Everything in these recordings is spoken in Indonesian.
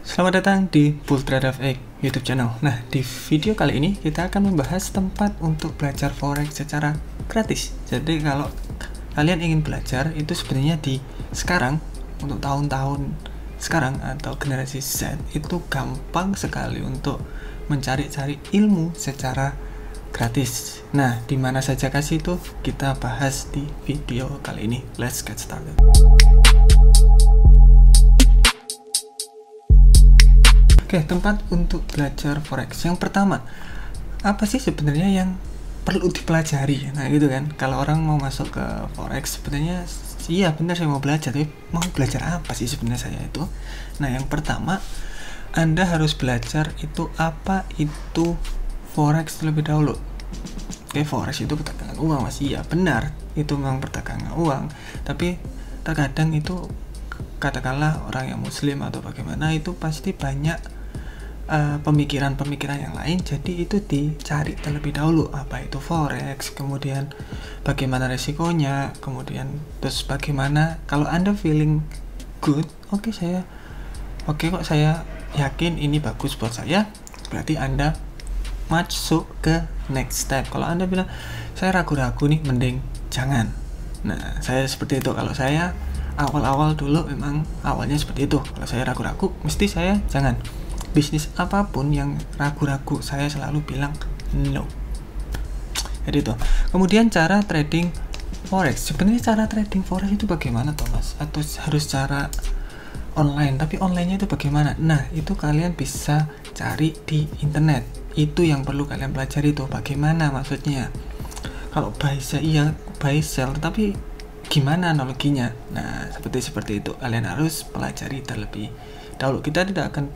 Selamat datang di Bultrade YouTube channel. Nah, di video kali ini kita akan membahas tempat untuk belajar forex secara gratis. Jadi kalau kalian ingin belajar itu sebenarnya di sekarang, untuk tahun-tahun sekarang atau generasi Z, itu gampang sekali untuk mencari-cari ilmu secara gratis. Nah, di mana saja kasih itu kita bahas di video kali ini. Let's get started. Oke, tempat untuk belajar forex. Yang pertama, apa sih sebenarnya yang perlu dipelajari? Nah, gitu kan. Kalau orang mau masuk ke forex, sebenarnya iya benar saya mau belajar, tapi mau belajar apa sih sebenarnya saya itu? Nah, yang pertama, Anda harus belajar itu apa itu forex terlebih dahulu. Oke, forex itu perdagangan uang, Mas. Iya, benar. Itu memang perdagangan uang, tapi terkadang itu katakanlah orang yang muslim atau bagaimana itu pasti banyak pemikiran-pemikiran yang lain, jadi itu dicari terlebih dahulu apa itu forex, kemudian bagaimana resikonya, kemudian terus bagaimana kalau Anda feeling good, oke kok saya yakin ini bagus buat saya, berarti Anda masuk ke next step. Kalau Anda bilang saya ragu-ragu nih, mending jangan. Nah, saya seperti itu. Kalau saya awal-awal dulu memang awalnya seperti itu. Kalau saya ragu-ragu, mesti saya jangan. Bisnis apapun yang ragu-ragu, saya selalu bilang no. Jadi itu. Kemudian cara trading forex. Sebenarnya cara trading forex itu bagaimana, Thomas? Atau harus cara online? Tapi online-nya itu bagaimana? Nah, itu kalian bisa cari di internet. Itu yang perlu kalian pelajari itu. Bagaimana maksudnya? Kalau buy sell, iya buy sell, tapi gimana analoginya? Nah, seperti itu. Kalian harus pelajari terlebih dahulu. Kita tidak akan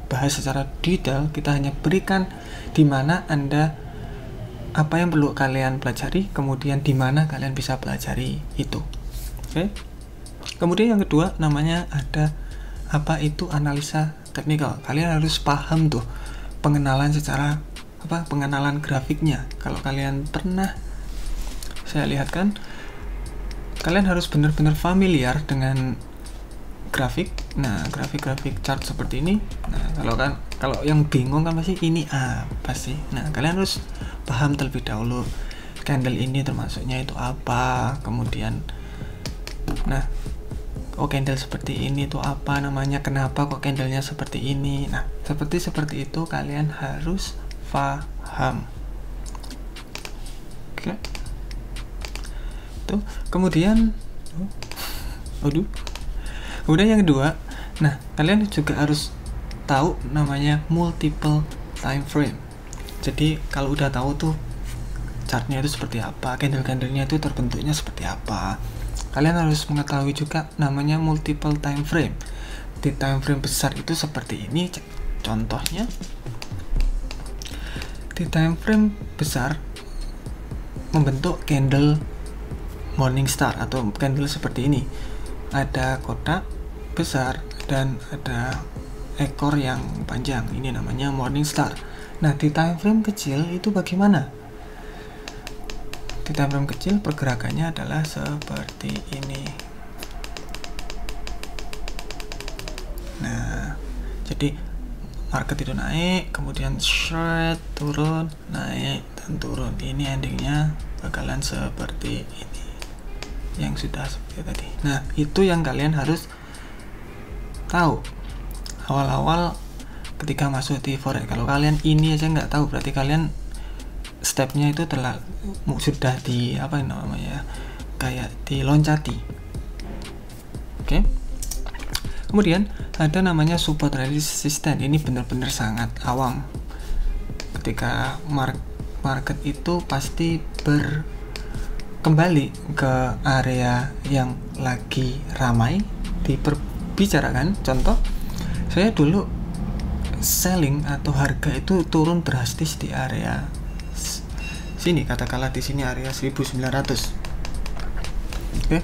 bahas secara detail, kita hanya berikan di mana Anda apa yang perlu kalian pelajari, kemudian di mana kalian bisa pelajari itu. Oke. Kemudian yang kedua namanya ada apa itu analisa teknikal. Kalian harus paham tuh pengenalan secara pengenalan grafiknya. Kalau kalian pernah saya lihat kan, kalian harus benar-benar familiar dengan grafik. Nah, grafik chart seperti ini. Nah, kalau yang bingung kan pasti ini apa sih? Nah, kalian harus paham terlebih dahulu candle ini termasuknya itu apa. Kemudian candle seperti ini itu apa namanya? Kenapa kok candlenya seperti ini? Nah, seperti itu kalian harus paham. Oke. Tuh, kemudian kemudian yang kedua, nah kalian juga harus tahu namanya multiple time frame. Jadi kalau udah tahu tuh chartnya itu seperti apa, candle-candlenya itu terbentuknya seperti apa, kalian harus mengetahui juga namanya multiple time frame. Di time frame besar itu seperti ini, contohnya di time frame besar membentuk candle morning star atau candle seperti ini, ada kotak besar dan ada ekor yang panjang, ini namanya morning star. Nah, di time frame kecil itu bagaimana? Di time frame kecil pergerakannya adalah seperti ini. Nah, jadi market itu naik, kemudian short, turun, naik dan turun. Ini endingnya bakalan seperti ini, yang sudah seperti tadi. Nah, itu yang kalian harus tahu awal-awal ketika masuk di forex. Kalau kalian ini aja nggak tahu, berarti kalian stepnya itu sudah kayak diloncati. Oke. Kemudian ada namanya support resistance. Ini benar-benar sangat awam. Ketika market itu pasti kembali ke area yang lagi ramai dibicarakan. Contoh, saya dulu selling atau harga itu turun drastis di area sini, katakanlah di sini area 1900. Oke.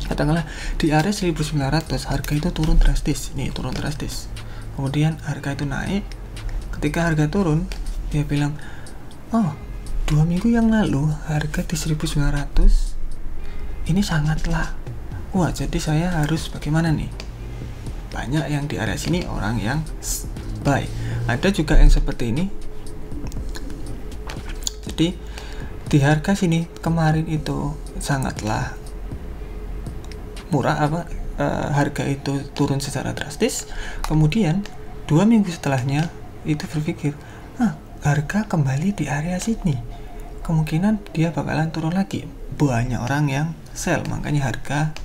Katakanlah di area 1900 harga itu turun drastis. Nih, turun drastis. Kemudian harga itu naik. Ketika harga turun, dia bilang, "Oh, 2 minggu yang lalu harga di 1900 ini sangatlah wah, jadi saya harus bagaimana nih? banyak yang di area sini orang yang buy. Ada juga yang seperti ini. Jadi di harga sini kemarin itu sangatlah murah, harga itu turun secara drastis. Kemudian 2 minggu setelahnya itu berpikir, harga kembali di area sini, kemungkinan dia bakalan turun lagi. Banyak orang yang sell, makanya harga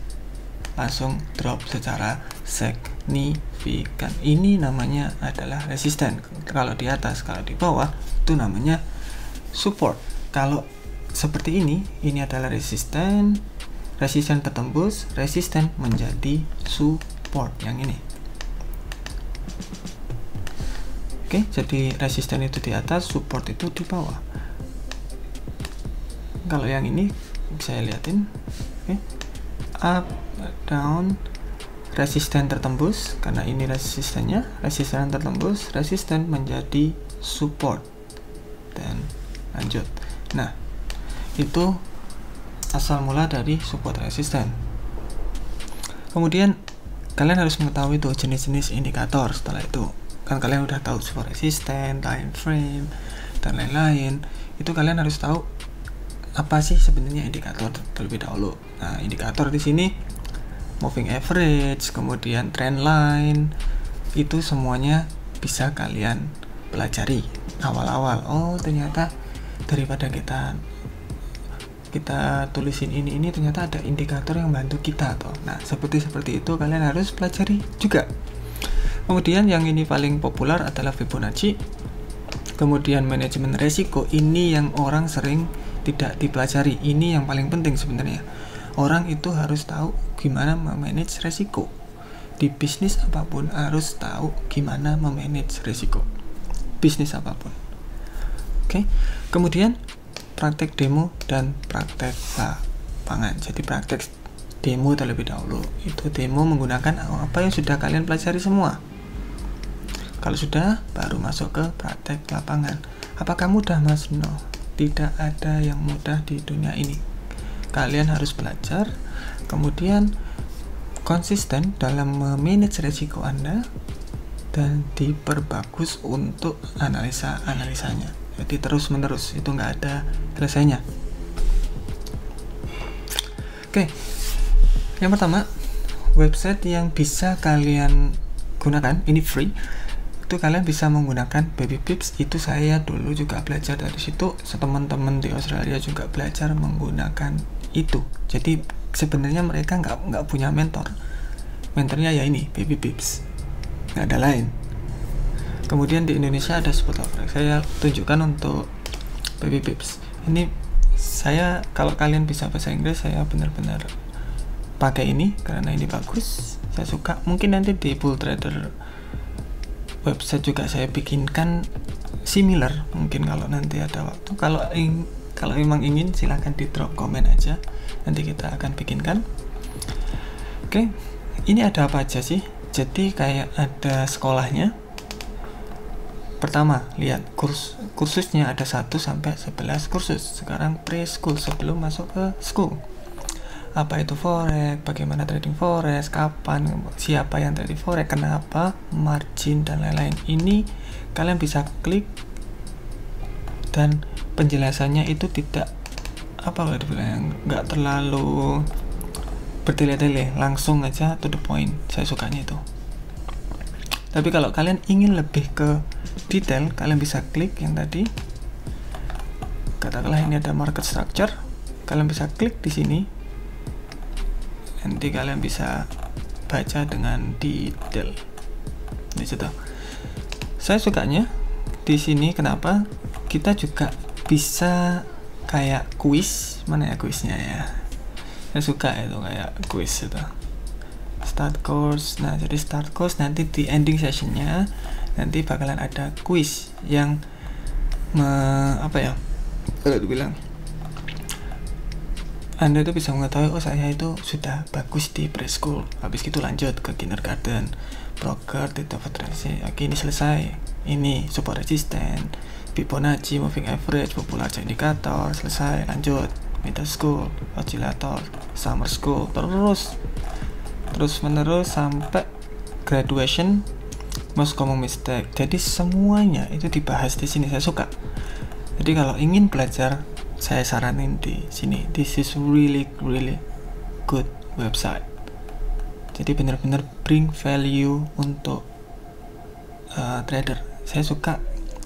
langsung drop secara signifikan. Ini namanya adalah resisten. Kalau di atas, kalau di bawah itu namanya support. Kalau seperti ini adalah resisten tertembus, resisten menjadi support yang ini. Oke, jadi resisten itu di atas, support itu di bawah. Kalau yang ini saya liatin, oke, up, down, resisten tertembus, karena ini resistennya, resisten tertembus, resisten menjadi support, dan lanjut. Nah, itu asal mula dari support resisten. Kemudian kalian harus mengetahui tuh jenis-jenis indikator. Setelah itu kan kalian udah tahu support resisten, time frame, dan lain-lain. Itu kalian harus tahu apa sih sebenarnya indikator terlebih dahulu. Nah, indikator di sini moving average, kemudian trend line, itu semuanya bisa kalian pelajari awal-awal. Oh, ternyata daripada kita tulisin ini ternyata ada indikator yang bantu kita toh. Nah, seperti itu kalian harus pelajari juga. Kemudian yang ini paling populer adalah Fibonacci. Kemudian manajemen resiko, ini yang orang sering tidak dipelajari. Ini yang paling penting sebenarnya. Orang itu harus tahu gimana memanage resiko. Di bisnis apapun harus tahu gimana memanage resiko. Bisnis apapun. Oke. Kemudian praktek demo dan praktek lapangan. Jadi praktek demo terlebih dahulu. Itu demo menggunakan apa yang sudah kalian pelajari semua. Kalau sudah, baru masuk ke praktek lapangan. Apakah mudah, Mas? No, tidak ada yang mudah di dunia ini. Kalian harus belajar, kemudian konsisten dalam memanage resiko Anda, dan diperbagus untuk analisanya. Jadi terus menerus, itu nggak ada selesainya. Oke, yang pertama, website yang bisa kalian gunakan, ini free. Itu kalian bisa menggunakan Baby Pips. Itu saya dulu juga belajar dari situ. Teman-teman di Australia juga belajar menggunakan itu. Jadi sebenarnya mereka nggak punya mentor. Mentornya ya ini, Baby Pips. Nggak ada lain. Kemudian di Indonesia ada Spotlight. Saya tunjukkan untuk Baby Pips. Ini saya, kalau kalian bisa bahasa Inggris, saya benar-benar pakai ini karena ini bagus. Saya suka. Mungkin nanti di Bull Trader website juga saya bikinkan similar, mungkin kalau nanti ada waktu. Kalau memang ingin, silahkan di drop komen aja, nanti kita akan bikinkan. Oke, ini ada apa aja sih? Jadi kayak ada sekolahnya. Pertama, lihat kursusnya ada 1 sampai 11 kursus. Sekarang preschool, sebelum masuk ke school. Apa itu forex, bagaimana trading forex, kapan, siapa yang trading forex, kenapa, margin, dan lain-lain. Ini kalian bisa klik, dan penjelasannya itu tidak nggak terlalu bertele-tele, langsung aja to the point. Saya sukanya itu. Tapi kalau kalian ingin lebih ke detail, kalian bisa klik yang tadi. Katakanlah ini ada market structure, kalian bisa klik di sini. Nanti kalian bisa baca dengan detail di situ. Saya sukanya di sini, kenapa? Kita juga bisa kayak kuis. Mana ya kuisnya ya? Saya suka itu kayak kuis itu. Start course. Nah, jadi start course nanti di ending sessionnya nanti bakalan ada kuis yang kalau dibilang Anda itu bisa mengetahui, oh saya itu sudah bagus di preschool, habis itu lanjut ke kindergarten, broker, data average. Oke, ini selesai, ini support resisten, Fibonacci, moving average, popular indikator, selesai, lanjut middle school, oscillator, summer school, terus menerus sampai graduation, most common mistake. Jadi semuanya itu dibahas di sini. Saya suka. Jadi kalau ingin belajar, saya saranin di sini. This is really good website. Jadi benar-benar bring value untuk trader. Saya suka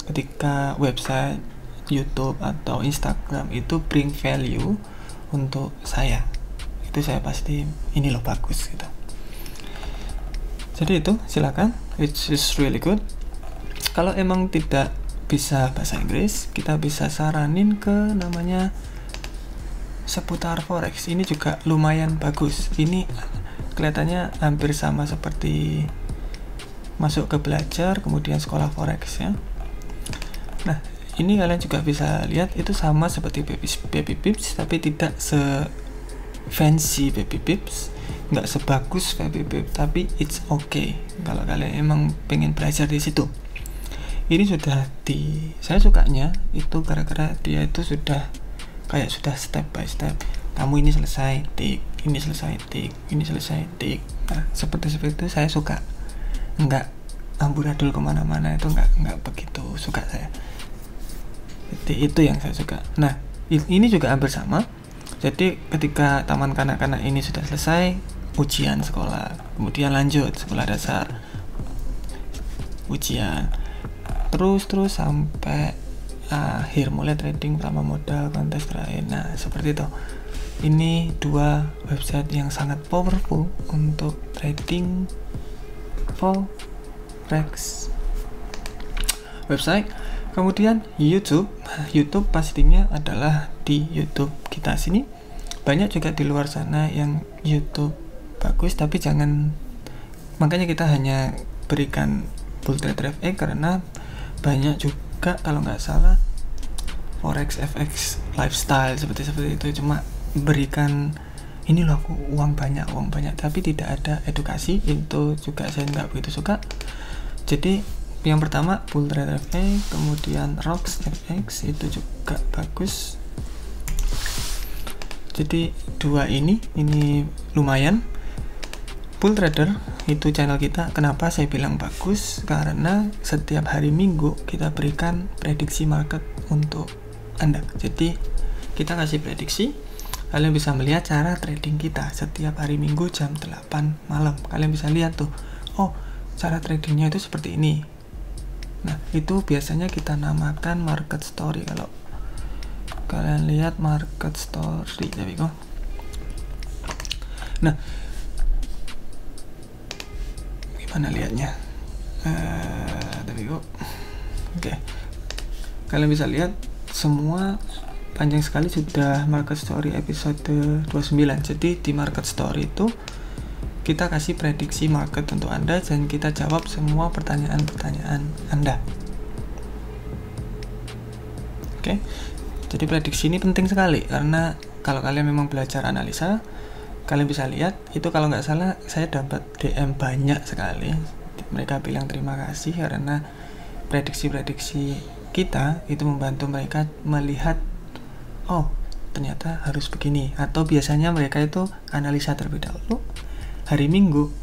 ketika website YouTube atau Instagram itu bring value untuk saya. Itu saya pasti ini loh bagus gitu. Jadi itu silakan, it is really good. Kalau emang tidak bisa bahasa Inggris, kita bisa saranin ke namanya seputar forex. Ini juga lumayan bagus. Ini kelihatannya hampir sama seperti masuk ke belajar kemudian sekolah forex ya. Nah, ini kalian juga bisa lihat itu sama seperti baby pips, tapi tidak se fancy baby pips, nggak sebagus baby pips, tapi it's okay kalau kalian emang pengen belajar di situ. Ini sudah saya sukanya itu gara-gara dia itu sudah kayak sudah step by step. Kamu ini selesai, tik, ini selesai, tik, ini selesai, tik. Nah, seperti itu saya suka. Nggak amburadul kemana-mana, itu nggak begitu suka saya. Jadi itu yang saya suka. Nah, ini juga hampir sama. Jadi ketika taman kanak-kanak ini sudah selesai, ujian sekolah, kemudian lanjut sekolah dasar, ujian, terus sampai akhir, mulai trading pertama modal, kontes terakhir. Nah, seperti itu. Ini dua website yang sangat powerful untuk trading forex website. Kemudian YouTube pastinya adalah di YouTube kita sini. Banyak juga di luar sana yang YouTube bagus, tapi jangan, makanya kita hanya berikan Bull Trader FX karena banyak juga kalau nggak salah forex FX lifestyle seperti itu, cuma berikan ini loh aku uang banyak, tapi tidak ada edukasi. Itu juga saya nggak begitu suka. Jadi yang pertama Bull Trader FX, kemudian Rocks FX itu juga bagus. Jadi dua ini lumayan. Bull Trader itu channel kita, kenapa saya bilang bagus, karena setiap hari Minggu kita berikan prediksi market untuk Anda. Jadi kita kasih prediksi, kalian bisa melihat cara trading kita setiap hari Minggu jam 8 malam. Kalian bisa lihat tuh, oh cara tradingnya itu seperti ini. Nah, itu biasanya kita namakan market story. Kalau kalian lihat market story, tapi kok. Nah, gimana lihatnya? Tapi kok. Oke. Kalian bisa lihat semua panjang sekali sudah market story episode 29. Jadi di market story itu kita kasih prediksi market untuk Anda dan kita jawab semua pertanyaan-pertanyaan Anda. Oke. Jadi prediksi ini penting sekali karena kalau kalian memang belajar analisa, kalian bisa lihat itu kalau nggak salah saya dapat DM banyak sekali. Mereka bilang terima kasih karena prediksi-prediksi kita itu membantu mereka melihat, oh ternyata harus begini. Atau biasanya mereka itu analisa terlebih dahulu, hari Minggu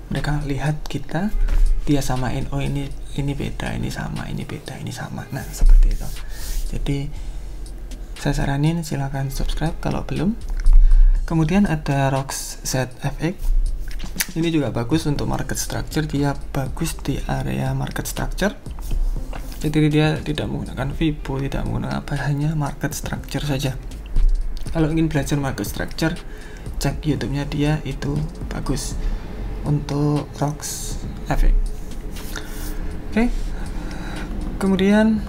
mereka lihat kita, dia samain, oh ini beda, ini sama, ini beda, ini sama. Nah seperti itu. Jadi saya saranin silakan subscribe kalau belum. Kemudian ada Rocks ZFX. Ini juga bagus untuk market structure. Dia bagus di area market structure. Jadi dia tidak menggunakan Fibo, tidak menggunakan apa, hanya market structure saja. Kalau ingin belajar market structure, cek YouTube-nya, dia itu bagus untuk Rocks FX. Oke. Kemudian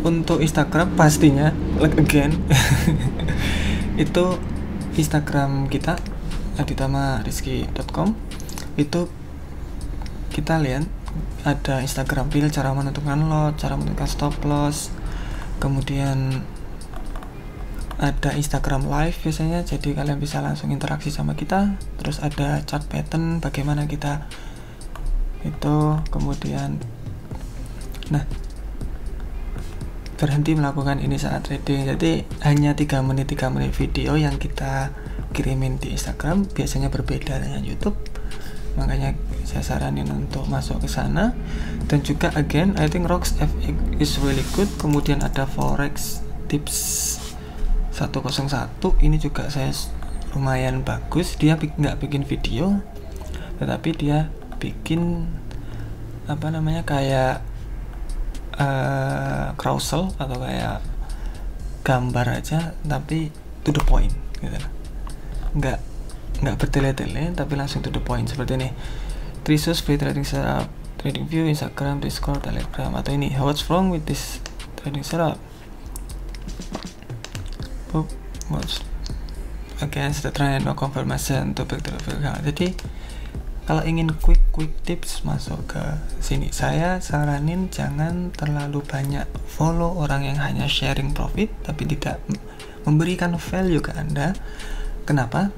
untuk Instagram pastinya again itu Instagram kita aditamarizky.com. Itu kita lihat ada Instagram Reel, cara menentukan lot, cara menentukan stop loss. Kemudian ada Instagram Live biasanya, jadi kalian bisa langsung interaksi sama kita. Terus ada chart pattern, bagaimana kita itu. Kemudian nah, berhenti melakukan ini saat trading. Jadi hanya 3 menit video yang kita kirimin di Instagram, biasanya berbeda dengan YouTube. Makanya saya saranin untuk masuk ke sana. Dan juga again I think Rocks FX is really good. Kemudian ada Forex Tips 101, ini juga saya lumayan bagus. Dia nggak bikin video, tetapi dia bikin apa namanya, kayak carousel atau kayak gambar aja, tapi to the point gitu. Nggak bertele-tele, tapi langsung to the point seperti ini. Trisus free trading setup, trading view, Instagram, Discord, Telegram, atau ini what's wrong with this trading setup, what's against the trend, no confirmation to back to the account. Jadi kalau ingin quick tips masuk ke sini, saya saranin jangan terlalu banyak follow orang yang hanya sharing profit tapi tidak memberikan value ke Anda. Kenapa?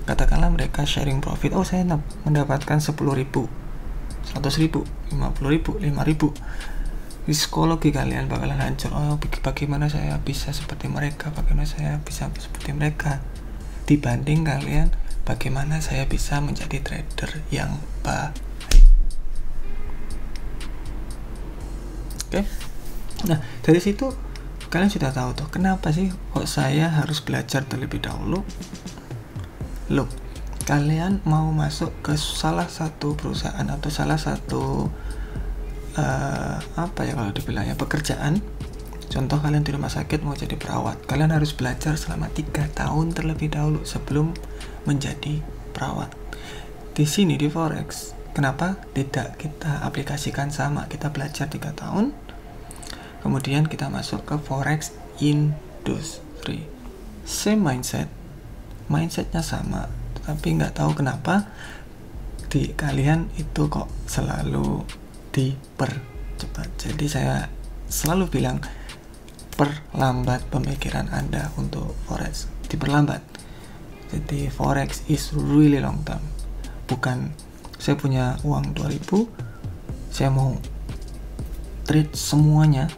Katakanlah mereka sharing profit, oh saya mendapatkan 10.000, 100.000, 50.000, 5.000. Psikologi kalian bakalan hancur. Oh, bagaimana saya bisa seperti mereka, bagaimana saya bisa seperti mereka, dibanding kalian bagaimana saya bisa menjadi trader yang baik. Oke. Nah, dari situ kalian sudah tahu tuh kenapa sih kok saya harus belajar terlebih dahulu. Loh, kalian mau masuk ke salah satu perusahaan atau salah satu apa ya kalau dibilang ya, pekerjaan. Contoh kalian di rumah sakit mau jadi perawat, kalian harus belajar selama 3 tahun terlebih dahulu sebelum menjadi perawat. Di sini di Forex, kenapa tidak kita aplikasikan sama? Kita belajar 3 tahun, kemudian kita masuk ke Forex industry. Same mindsetnya sama, tapi nggak tahu kenapa di kalian itu kok selalu dipercepat. Jadi saya selalu bilang perlambat pemikiran Anda untuk Forex, diperlambat. Jadi Forex is really long term. Bukan saya punya uang 2.000, saya mau trade semuanya.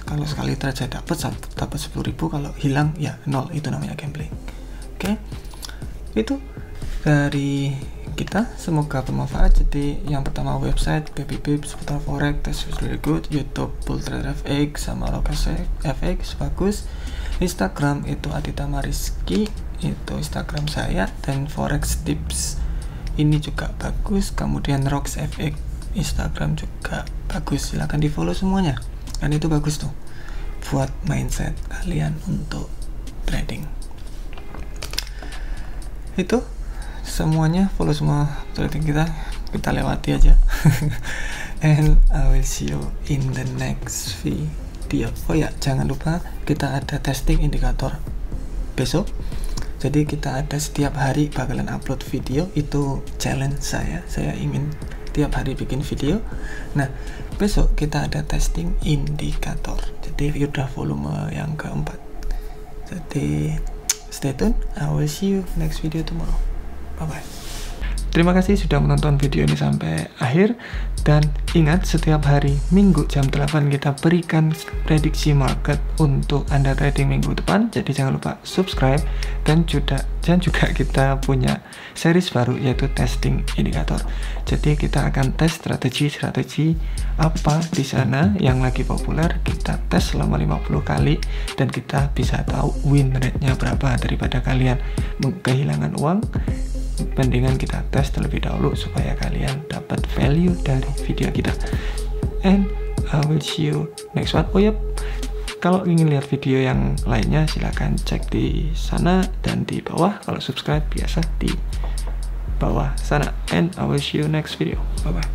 Kalau sekali trade saya dapat 10.000, kalau hilang ya 0, itu namanya gambling. Oke. Itu dari kita, semoga bermanfaat. Jadi yang pertama website BBB seputar Forex, that's really good. YouTube Bulltrader FX sama Rocks FX bagus. Instagram itu Adita Mariski, itu Instagram saya. Dan Forex Tips ini juga bagus. Kemudian Rocks FX Instagram juga bagus, silahkan di follow semuanya, kan itu bagus tuh buat mindset kalian untuk trading. Itu semuanya, follow semua trading kita lewati aja. And I will see you in the next video. Oh ya, jangan lupa kita ada testing indikator besok. Jadi kita ada setiap hari bakalan upload video, itu challenge saya ingin tiap hari bikin video. Nah, besok kita ada testing indikator, jadi udah volume yang keempat. Jadi stay tune, I will see you next video tomorrow. Bye bye. Terima kasih sudah menonton video ini sampai akhir. Dan ingat, setiap hari Minggu jam 8 kita berikan prediksi market untuk Anda trading minggu depan. Jadi jangan lupa subscribe. Dan juga kita punya series baru, yaitu testing indikator. Jadi kita akan tes strategi apa di sana yang lagi populer. Kita tes selama 50 kali dan kita bisa tahu win rate-nya berapa, daripada kalian kehilangan uang. Mendingan kita tes terlebih dahulu supaya kalian dapat value dari video kita. And I will see you next one. Oh yep, kalau ingin lihat video yang lainnya silahkan cek di sana dan di bawah. Kalau subscribe biasa di bawah sana. And I will see you next video. Bye bye.